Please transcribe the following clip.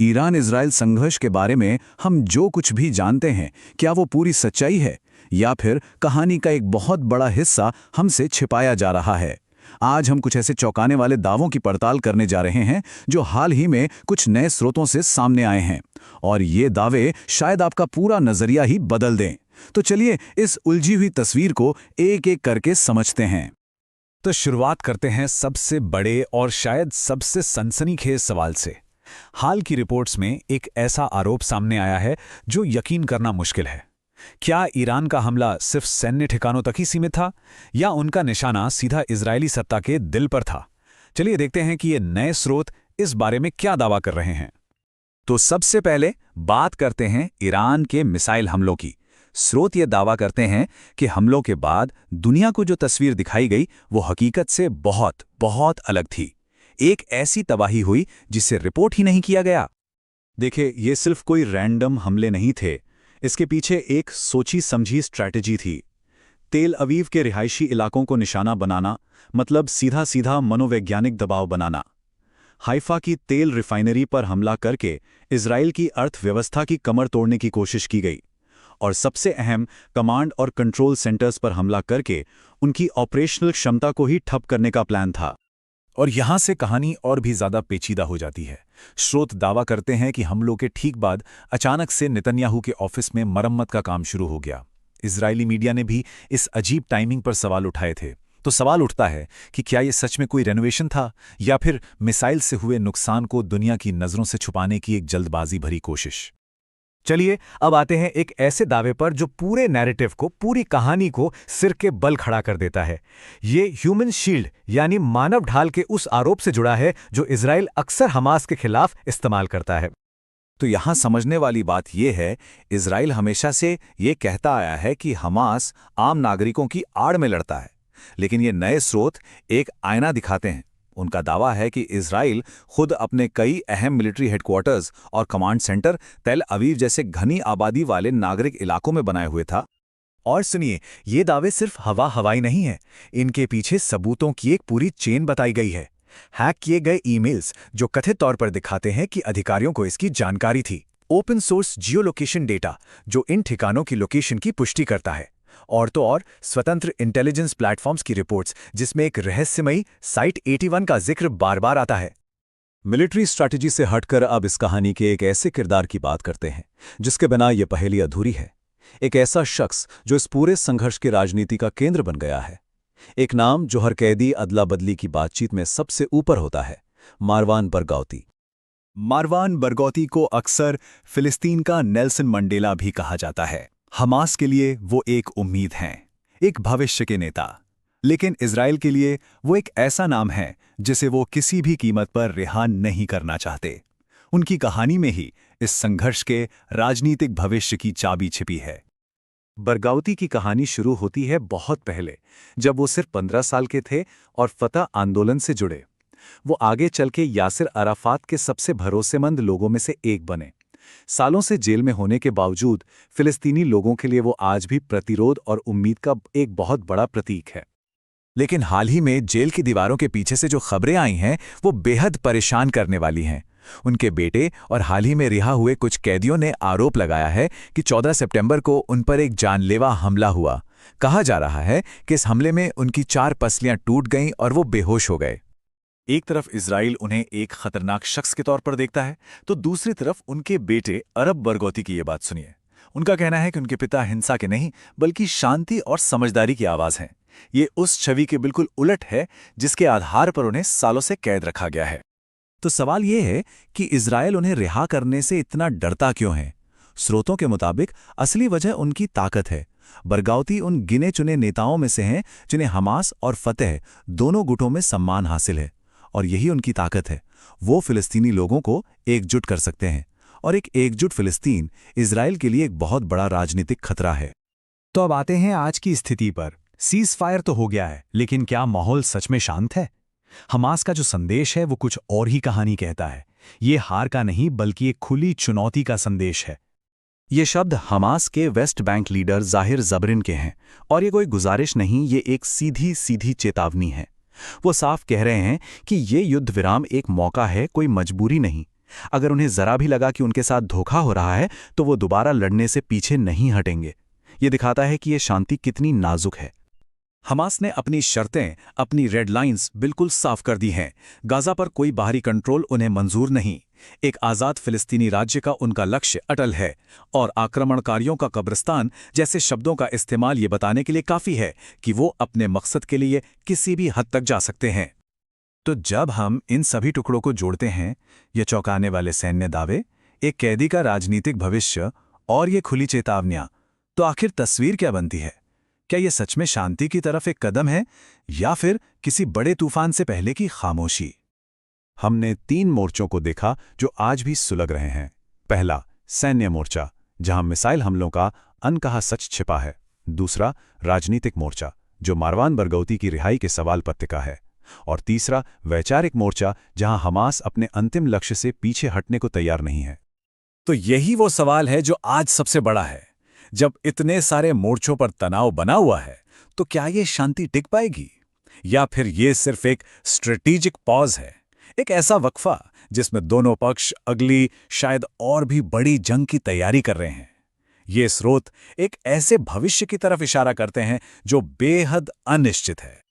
Iran Israel संघर्ष के बारे में हम जो कुछ भी जानते हैं, क्या वो पूरी सच्चाई है या फिर कहानी का एक बहुत बड़ा हिस्सा हमसे छिपाया जा रहा है? आज हम कुछ ऐसे चौंकाने वाले दावों की पड़ताल करने जा रहे हैं जो हाल ही में कुछ नए स्रोतों से सामने आए हैं, और ये दावे शायद आपका पूरा नजरिया ही बदल दें। तो चलिए इस उलझी हुई तस्वीर को एक एक करके समझते हैं। तो शुरुआत करते हैं सबसे बड़े और शायद सबसे सनसनीखेज सवाल से। हाल की रिपोर्ट्स में एक ऐसा आरोप सामने आया है जो यकीन करना मुश्किल है। क्या ईरान का हमला सिर्फ सैन्य ठिकानों तक ही सीमित था या उनका निशाना सीधा इजरायली सत्ता के दिल पर था? चलिए देखते हैं कि ये नए स्रोत इस बारे में क्या दावा कर रहे हैं। तो सबसे पहले बात करते हैं ईरान के मिसाइल हमलों की। स्रोत ये दावा करते हैं कि हमलों के बाद दुनिया को जो तस्वीर दिखाई गई वो हकीकत से बहुत बहुत अलग थी। एक ऐसी तबाही हुई जिसे रिपोर्ट ही नहीं किया गया। देखिए, ये सिर्फ कोई रैंडम हमले नहीं थे, इसके पीछे एक सोची समझी स्ट्रैटेजी थी। तेल अवीव के रिहायशी इलाकों को निशाना बनाना, मतलब सीधा सीधा मनोवैज्ञानिक दबाव बनाना। हाइफा की तेल रिफाइनरी पर हमला करके इजराइल की अर्थव्यवस्था की कमर तोड़ने की कोशिश की गई, और सबसे अहम कमांड और कंट्रोल सेंटर्स पर हमला करके उनकी ऑपरेशनल क्षमता को ही ठप करने का प्लान था। और यहां से कहानी और भी ज्यादा पेचीदा हो जाती है। स्रोत दावा करते हैं कि हमलों के ठीक बाद अचानक से नेतन्याहू के ऑफिस में मरम्मत का काम शुरू हो गया। इजरायली मीडिया ने भी इस अजीब टाइमिंग पर सवाल उठाए थे। तो सवाल उठता है कि क्या ये सच में कोई रेनोवेशन था या फिर मिसाइल से हुए नुकसान को दुनिया की नजरों से छुपाने की एक जल्दबाजी भरी कोशिश। चलिए अब आते हैं एक ऐसे दावे पर जो पूरे नैरेटिव को, पूरी कहानी को सिर के बल खड़ा कर देता है। ये ह्यूमन शील्ड यानी मानव ढाल के उस आरोप से जुड़ा है जो इजराइल अक्सर हमास के खिलाफ इस्तेमाल करता है। तो यहां समझने वाली बात यह है, इजराइल हमेशा से ये कहता आया है कि हमास आम नागरिकों की आड़ में लड़ता है, लेकिन ये नए स्रोत एक आईना दिखाते हैं। उनका दावा है कि इजराइल खुद अपने कई अहम मिलिट्री हेडक्वार्टर्स और कमांड सेंटर तेल अवीव जैसे घनी आबादी वाले नागरिक इलाकों में बनाए हुए था। और सुनिए, ये दावे सिर्फ हवाई नहीं है, इनके पीछे सबूतों की एक पूरी चेन बताई गई है। हैक किए गए ईमेल्स जो कथित तौर पर दिखाते हैं कि अधिकारियों को इसकी जानकारी थी। ओपन सोर्स जियो लोकेशन डेटा जो इन ठिकानों की लोकेशन की पुष्टि करता है। और तो और स्वतंत्र इंटेलिजेंस प्लेटफॉर्म्स की रिपोर्ट्स जिसमें एक रहस्यमयी साइट 81 का जिक्र बार बार आता है। मिलिट्री स्ट्रैटेजी से हटकर अब इस कहानी के एक ऐसे किरदार की बात करते हैं जिसके बिना यह पहेली अधूरी है। एक ऐसा शख्स जो इस पूरे संघर्ष की राजनीति का केंद्र बन गया है। एक नाम जो हर कैदी अदला बदली की बातचीत में सबसे ऊपर होता है, मारवान बरगौती। मारवान बरगौती को अक्सर फिलिस्तीन का नेल्सन मंडेला भी कहा जाता है। हमास के लिए वो एक उम्मीद हैं, एक भविष्य के नेता। लेकिन इजराइल के लिए वो एक ऐसा नाम है जिसे वो किसी भी कीमत पर रिहा नहीं करना चाहते। उनकी कहानी में ही इस संघर्ष के राजनीतिक भविष्य की चाबी छिपी है। बरगौती की कहानी शुरू होती है बहुत पहले, जब वो सिर्फ 15 साल के थे और फतह आंदोलन से जुड़े। वो आगे चल के यासिर अराफात के सबसे भरोसेमंद लोगों में से एक बने। सालों से जेल में होने के बावजूद फिलिस्तीनी लोगों के लिए वो आज भी प्रतिरोध और उम्मीद का एक बहुत बड़ा प्रतीक है। लेकिन हाल ही में जेल की दीवारों के पीछे से जो खबरें आई हैं वो बेहद परेशान करने वाली हैं। उनके बेटे और हाल ही में रिहा हुए कुछ कैदियों ने आरोप लगाया है कि 14 सितंबर को उन पर एक जानलेवा हमला हुआ। कहा जा रहा है कि इस हमले में उनकी 4 पसलियां टूट गईं और वो बेहोश हो गए। एक तरफ इजराइल उन्हें एक खतरनाक शख्स के तौर पर देखता है, तो दूसरी तरफ उनके बेटे अरब बरगौती की ये बात सुनिए। उनका कहना है कि उनके पिता हिंसा के नहीं बल्कि शांति और समझदारी की आवाज हैं। ये उस छवि के बिल्कुल उलट है जिसके आधार पर उन्हें सालों से कैद रखा गया है। तो सवाल यह है कि इजराइल उन्हें रिहा करने से इतना डरता क्यों है? स्रोतों के मुताबिक असली वजह उनकी ताकत है। बरगौती उन गिने चुने नेताओं में से हैं जिन्हें हमास और फतह दोनों गुटों में सम्मान हासिल है, और यही उनकी ताकत है। वो फिलिस्तीनी लोगों को एकजुट कर सकते हैं, और एक एकजुट फिलिस्तीन इजराइल के लिए एक बहुत बड़ा राजनीतिक खतरा है। तो अब आते हैं आज की स्थिति पर। सीज फायर तो हो गया है, लेकिन क्या माहौल सच में शांत है? हमास का जो संदेश है वो कुछ और ही कहानी कहता है। ये हार का नहीं बल्कि एक खुली चुनौती का संदेश है। ये शब्द हमास के वेस्ट बैंक लीडर जाहिर जबरिन के हैं, और ये कोई गुजारिश नहीं, ये एक सीधी सीधी चेतावनी है। वो साफ कह रहे हैं कि ये युद्ध विराम एक मौका है, कोई मजबूरी नहीं। अगर उन्हें जरा भी लगा कि उनके साथ धोखा हो रहा है तो वो दोबारा लड़ने से पीछे नहीं हटेंगे। ये दिखाता है कि ये शांति कितनी नाजुक है। हमास ने अपनी शर्तें, अपनी रेड लाइंस बिल्कुल साफ कर दी हैं। गाजा पर कोई बाहरी कंट्रोल उन्हें मंजूर नहीं। एक आज़ाद फिलिस्तीनी राज्य का उनका लक्ष्य अटल है, और आक्रमणकारियों का कब्रिस्तान जैसे शब्दों का इस्तेमाल ये बताने के लिए काफ़ी है कि वो अपने मकसद के लिए किसी भी हद तक जा सकते हैं। तो जब हम इन सभी टुकड़ों को जोड़ते हैं, ये चौंकाने वाले सैन्य दावे, एक कैदी का राजनीतिक भविष्य और ये खुली चेतावनियां, तो आखिर तस्वीर क्या बनती है? क्या ये सच में शांति की तरफ एक कदम है, या फिर किसी बड़े तूफान से पहले की खामोशी? हमने 3 मोर्चों को देखा जो आज भी सुलग रहे हैं। पहला, सैन्य मोर्चा, जहां मिसाइल हमलों का अनकहा सच छिपा है। दूसरा, राजनीतिक मोर्चा, जो मारवान बरगौती की रिहाई के सवाल पर टिका है। और तीसरा, वैचारिक मोर्चा, जहां हमास अपने अंतिम लक्ष्य से पीछे हटने को तैयार नहीं है। तो यही वो सवाल है जो आज सबसे बड़ा है। जब इतने सारे मोर्चों पर तनाव बना हुआ है, तो क्या ये शांति टिक पाएगी, या फिर ये सिर्फ एक स्ट्रेटेजिक पॉज है, एक ऐसा वक्फा जिसमें दोनों पक्ष अगली, शायद और भी बड़ी जंग की तैयारी कर रहे हैं? ये स्रोत एक ऐसे भविष्य की तरफ इशारा करते हैं जो बेहद अनिश्चित है।